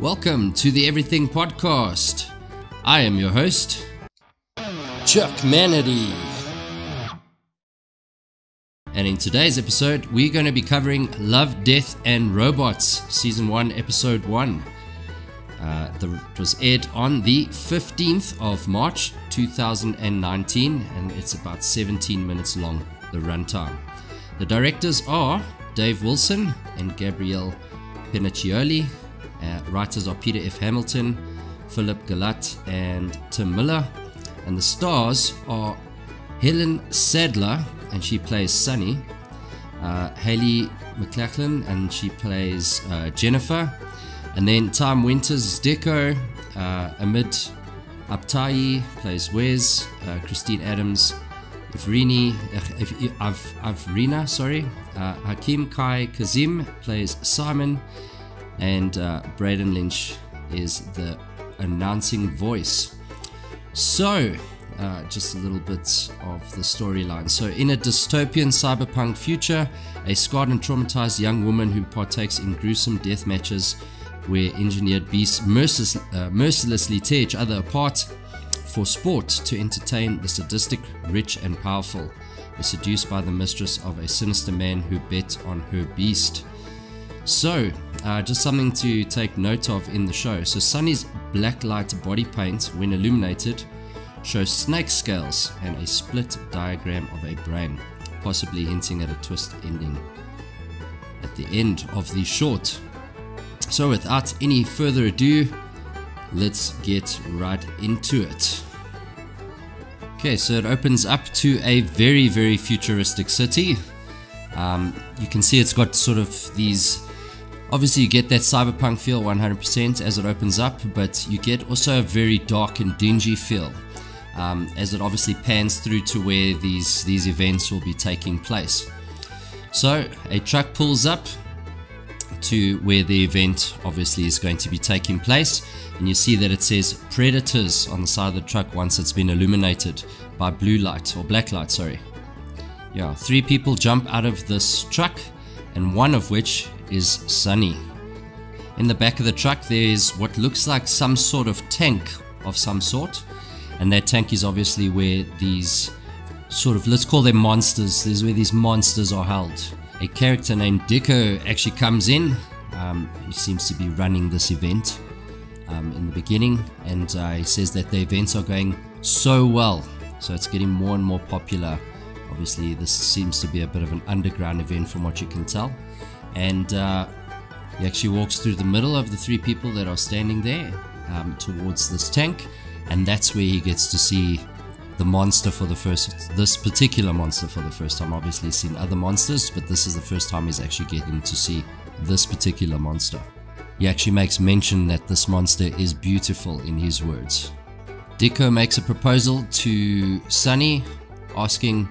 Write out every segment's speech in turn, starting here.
Welcome to the Everything Podcast. I am your host, Chuck Manity. And in today's episode, we're going to be covering Love, Death and Robots, Season 1, Episode 1. It was aired on the 15th of March 2019, and it's about 17 minutes long, the runtime. The directors are Dave Wilson and Gabrielle Piniccioli. Writers are Peter F. Hamilton, Philip Galat and Tim Miller. And the stars are Helen Sadler, and she plays Sunny. Hayley McLachlan, and she plays Jennifer. And then Time Winters is Deco. Amit Aptai plays Wes. Christine Adams, Avrina. Hakeem Kai Kazim plays Simon. And Braden Lynch is the announcing voice. So, just a little bit of the storyline. So, in a dystopian cyberpunk future, a scarred and traumatized young woman who partakes in gruesome death matches where engineered beasts mercilessly tear each other apart for sport to entertain the sadistic, rich and powerful, is seduced by the mistress of a sinister man who bet on her beast. So, just something to take note of in the show. So Sunny's blacklight body paint, when illuminated, shows snake scales and a split diagram of a brain, possibly hinting at a twist ending at the end of the short. So without any further ado, let's get right into it. Okay, so it opens up to a very, very futuristic city. You can see it's got sort of these... Obviously you get that cyberpunk feel 100% as it opens up, but you get also a very dark and dingy feel as it obviously pans through to where these events will be taking place. So a truck pulls up to where the event obviously is going to be taking place, and you see that it says Predators on the side of the truck once it's been illuminated by blue light, or black light, sorry. Yeah, 3 people jump out of this truck, and one of which is Sunny. In the back of the truck there's what looks like some sort of tank of some sort, and that tank is obviously where these sort of, let's call them monsters, there's where these monsters are held. A character named Deco actually comes in. He seems to be running this event in the beginning, and he says that the events are going so well, so it's getting more and more popular. Obviously this seems to be a bit of an underground event from what you can tell. And he actually walks through the middle of the 3 people that are standing there towards this tank, and that's where he gets to see the monster for this particular monster for the first time. Obviously he's seen other monsters, but this is the first time he's actually getting to see this particular monster. He actually makes mention that this monster is beautiful in his words. Deco makes a proposal to Sunny, asking,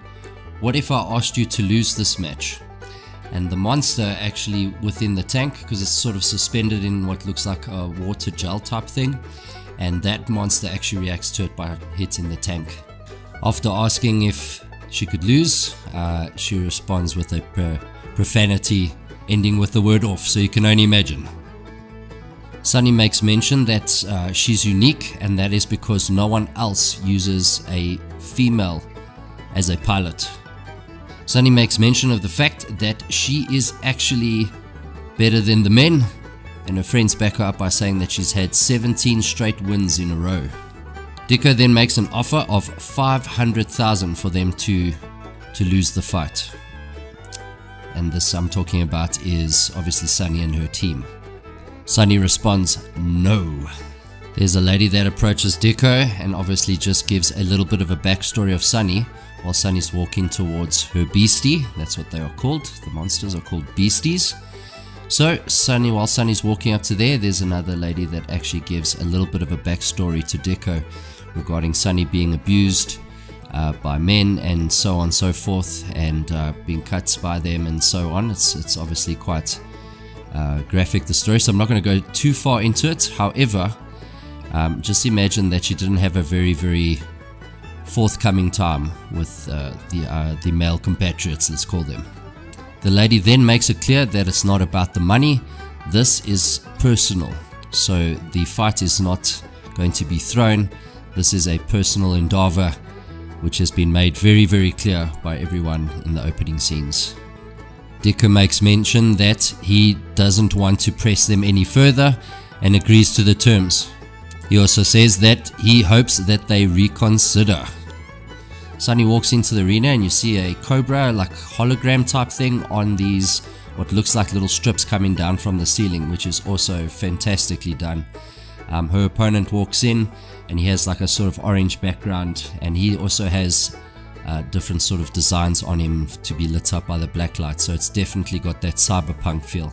what if I asked you to lose this match? And the monster actually within the tank, because it's sort of suspended in what looks like a water gel type thing, and that monster actually reacts to it by hitting the tank. After asking if she could lose, she responds with a profanity ending with the word off, so you can only imagine. Sunny makes mention that she's unique, and that is because no one else uses a female as a pilot. Sunny makes mention of the fact that she is actually better than the men, and her friends back her up by saying that she's had 17 straight wins in a row. Deco then makes an offer of $500,000 for them to to lose the fight. And this I'm talking about is obviously Sunny and her team. Sunny responds, no. There's a lady that approaches Deko and obviously just gives a little bit of a backstory of Sunny while Sunny's walking towards her beastie. That's what they are called. The monsters are called beasties. So Sunny, while Sunny's walking up to there, there's another lady that actually gives a little bit of a backstory to Deko regarding Sunny being abused by men and so on and so forth, and being cut by them and so on. It's obviously quite graphic, the story, so I'm not going to go too far into it. However, just imagine that she didn't have a very forthcoming time with the male compatriots, let's call them. The lady then makes it clear that it's not about the money, this is personal. So the fight is not going to be thrown, this is a personal endeavor, which has been made very clear by everyone in the opening scenes. Deko makes mention that he doesn't want to press them any further and agrees to the terms. He also says that he hopes that they reconsider. Sunny walks into the arena and you see a cobra, like hologram type thing on these, what looks like little strips coming down from the ceiling, which is also fantastically done. Her opponent walks in and he has like a sort of orange background, and he also has different sort of designs on him to be lit up by the black light, so it's definitely got that cyberpunk feel.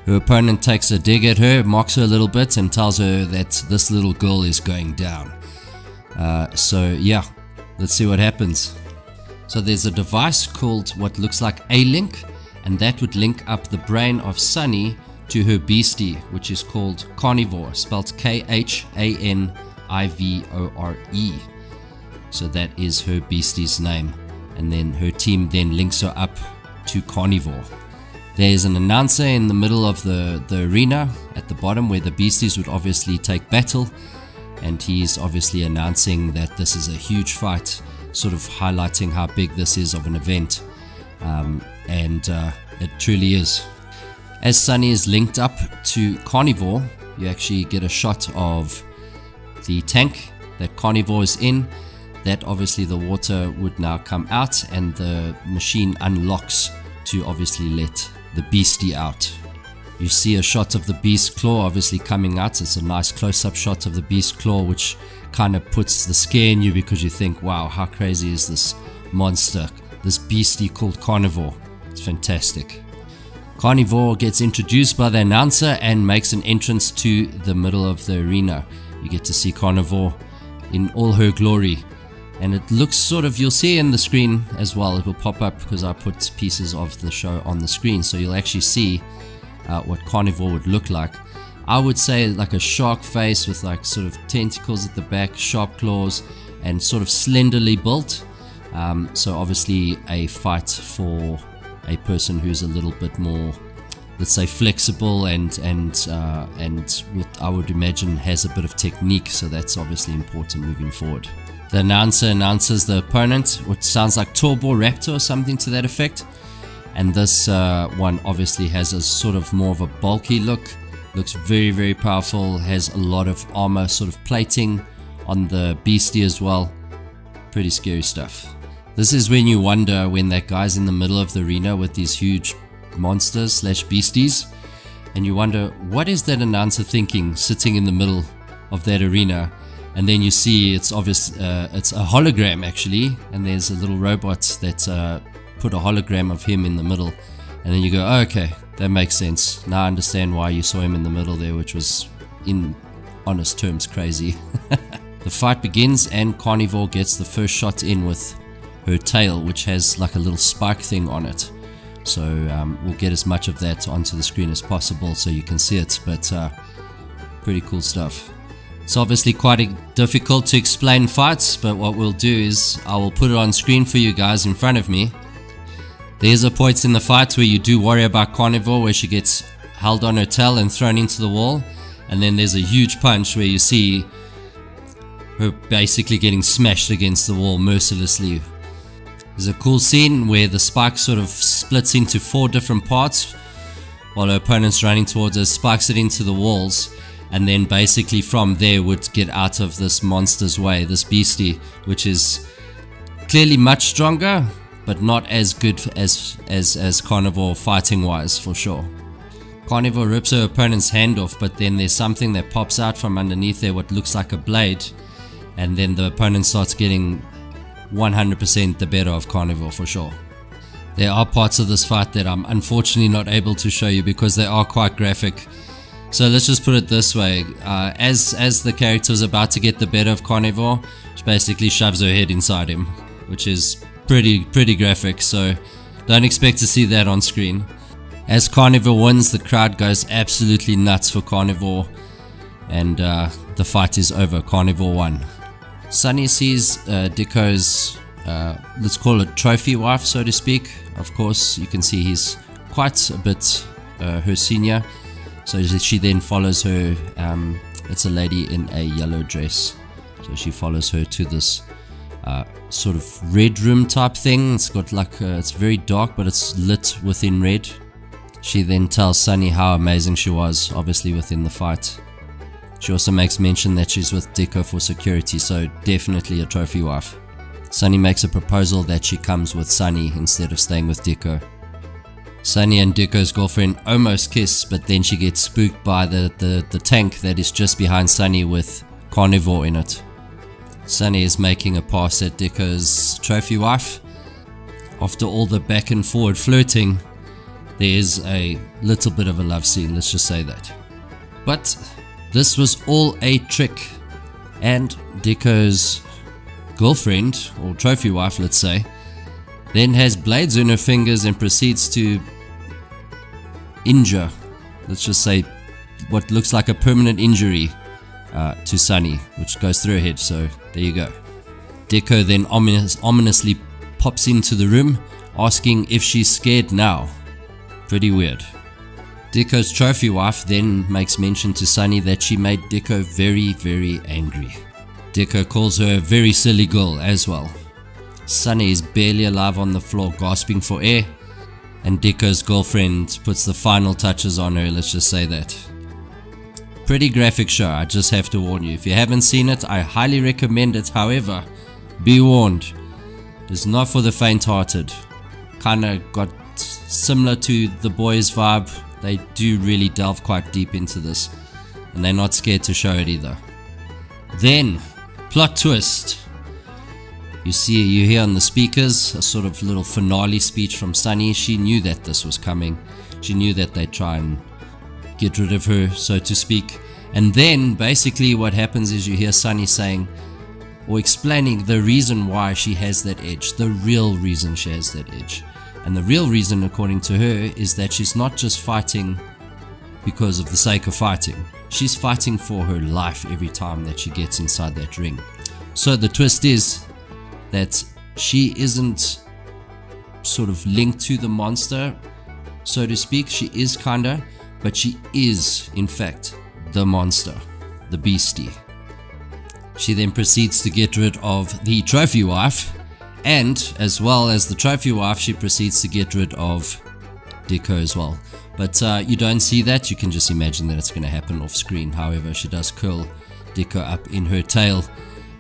Her opponent takes a dig at her, mocks her a little bit and tells her that this little girl is going down. So yeah, let's see what happens. So there's a device called what looks like A-Link, and that would link up the brain of Sunny to her beastie, which is called Carnivore, spelled K-H-A-N-I-V-O-R-E. So that is her beastie's name, and then her team then links her up to Carnivore. There's an announcer in the middle of the arena at the bottom where the beasties would obviously take battle, and he's obviously announcing that this is a huge fight, sort of highlighting how big this is of an event, and it truly is. As Sunny is linked up to Carnivore, you actually get a shot of the tank that Carnivore is in. That obviously the water would now come out and the machine unlocks to obviously let the beastie out. You see a shot of the beast claw obviously coming out. It's a nice close-up shot of the beast claw, which kind of puts the scare in you because you think, wow, how crazy is this monster, this beastie called Carnivore. It's fantastic. Carnivore gets introduced by the announcer and makes an entrance to the middle of the arena. You get to see Carnivore in all her glory, and it looks sort of, you'll see in the screen as well, it will pop up because I put pieces of the show on the screen, so you'll actually see what Carnivore would look like. I would say like a shark face with like sort of tentacles at the back, sharp claws, and sort of slenderly built. So obviously a fight for a person who's a little bit more, let's say, flexible and what I would imagine has a bit of technique, so that's obviously important moving forward. The announcer announces the opponent, which sounds like Turbo Raptor or something to that effect, and this one obviously has a sort of more of a bulky look, looks very powerful, has a lot of armor sort of plating on the beastie as well. Pretty scary stuff. This is when you wonder, when that guy's in the middle of the arena with these huge monsters slash beasties, and you wonder, what is that announcer thinking sitting in the middle of that arena? And then you see it's obvious, it's a hologram actually, and there's a little robot that put a hologram of him in the middle, and then you go, oh, okay, that makes sense. Now I understand why you saw him in the middle there, which was, in honest terms, crazy. The fight begins and Carnivore gets the first shot in with her tail, which has like a little spike thing on it. So we'll get as much of that onto the screen as possible so you can see it, but pretty cool stuff. It's obviously quite difficult to explain fights, but what we'll do is I will put it on screen for you guys in front of me. There's a point in the fight where you do worry about Carnivore, where she gets held on her tail and thrown into the wall, and then there's a huge punch where you see her basically getting smashed against the wall mercilessly. There's a cool scene where the spike sort of splits into 4 different parts while her opponent's running towards her, spikes it into the walls, and then basically from there would get out of this monster's way, this beastie, which is clearly much stronger, but not as good as Carnivore fighting wise, for sure. Carnivore rips her opponent's hand off, but then there's something that pops out from underneath there, what looks like a blade, and then the opponent starts getting 100% the better of Carnivore, for sure. There are parts of this fight that I'm unfortunately not able to show you because they are quite graphic. So let's just put it this way, as the character is about to get the better of Carnivore, she basically shoves her head inside him, which is pretty graphic, so don't expect to see that on screen. As Carnivore wins, the crowd goes absolutely nuts for Carnivore, and the fight is over. Carnivore won. Sunny sees Dicko's, let's call it trophy wife, so to speak. Of course, you can see he's quite a bit her senior. So she then follows her, it's a lady in a yellow dress. So she follows her to this sort of red room type thing. It's got like, it's very dark, but it's lit within red. She then tells Sunny how amazing she was, obviously within the fight. She also makes mention that she's with Dicko for security, so definitely a trophy wife. Sunny makes a proposal that she comes with Sunny instead of staying with Dicko. Sunny and Dicko's girlfriend almost kiss, but then she gets spooked by the tank that is just behind Sunny with Carnivore in it. Sunny is making a pass at Dicko's trophy wife. After all the back and forward flirting, there is a little bit of a love scene, let's just say that. But this was all a trick, and Dicko's girlfriend, or trophy wife let's say, then has blades on her fingers and proceeds to injure, let's just say, what looks like a permanent injury to Sunny, which goes through her head, so there you go. Dicko then ominously pops into the room, asking if she's scared now. Pretty weird. Dicko's trophy wife then makes mention to Sunny that she made Dicko very angry. Dicko calls her a very silly girl as well. Sunny is barely alive on the floor, gasping for air, and Dicko's girlfriend puts the final touches on her, let's just say that. Pretty graphic show, I just have to warn you. If you haven't seen it, I highly recommend it. However, be warned, it's not for the faint-hearted. Kinda got similar to The Boys vibe. They do really delve quite deep into this, and they're not scared to show it either. Then, plot twist. You hear on the speakers a sort of little finale speech from Sunny. She knew that this was coming. She knew that they'd try and get rid of her, so to speak. And then basically what happens is you hear Sunny saying, or explaining the reason why she has that edge, the real reason she has that edge. And the real reason, according to her, is that she's not just fighting because of the sake of fighting. She's fighting for her life every time that she gets inside that ring. So the twist is that she isn't sort of linked to the monster, so to speak. She is kinda, but she is, in fact, the monster, the beastie. She then proceeds to get rid of the trophy wife, and as well as the trophy wife, she proceeds to get rid of Dicko as well. But you don't see that, you can just imagine that it's going to happen off screen. However, she does curl Dicko up in her tail,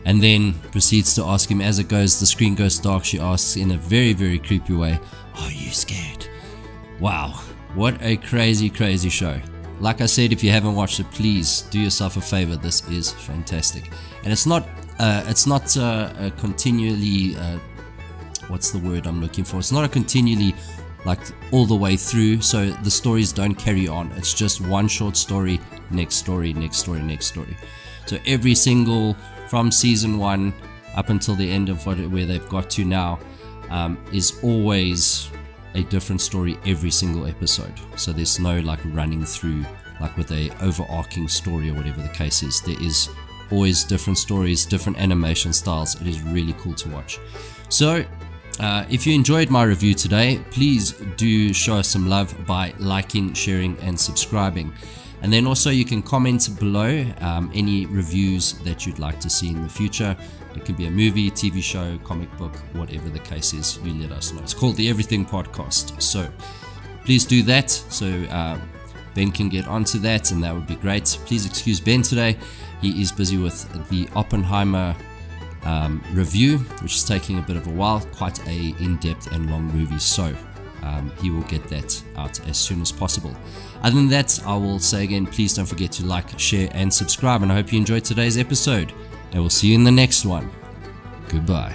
and then proceeds to ask him, as it goes, the screen goes dark, she asks in a very creepy way, "Are you scared?" Wow, what a crazy show. Like I said, if you haven't watched it, please do yourself a favor. This is fantastic, and it's not a continually what's the word I'm looking for? It's not a continually like all the way through, so the stories don't carry on. It's just one short story, next story, next story, next story. So every single, from season 1 up until the end of where they've got to now, is always a different story every single episode. So there's no like running through like with a overarching story or whatever the case is. There is always different stories, different animation styles. It is really cool to watch. So if you enjoyed my review today, please do show us some love by liking, sharing and subscribing. And then also you can comment below any reviews that you'd like to see in the future. It can be a movie, TV show, comic book, whatever the case is, you let us know. It's called the Everything Podcast. So please do that so Ben can get onto that, and that would be great. Please excuse Ben today. He is busy with the Oppenheimer review, which is taking a bit of a while, quite a in-depth and long movie, so he will get that out as soon as possible. Other than that, I will say again, please don't forget to like, share and subscribe, and I hope you enjoyed today's episode, and we'll see you in the next one. Goodbye.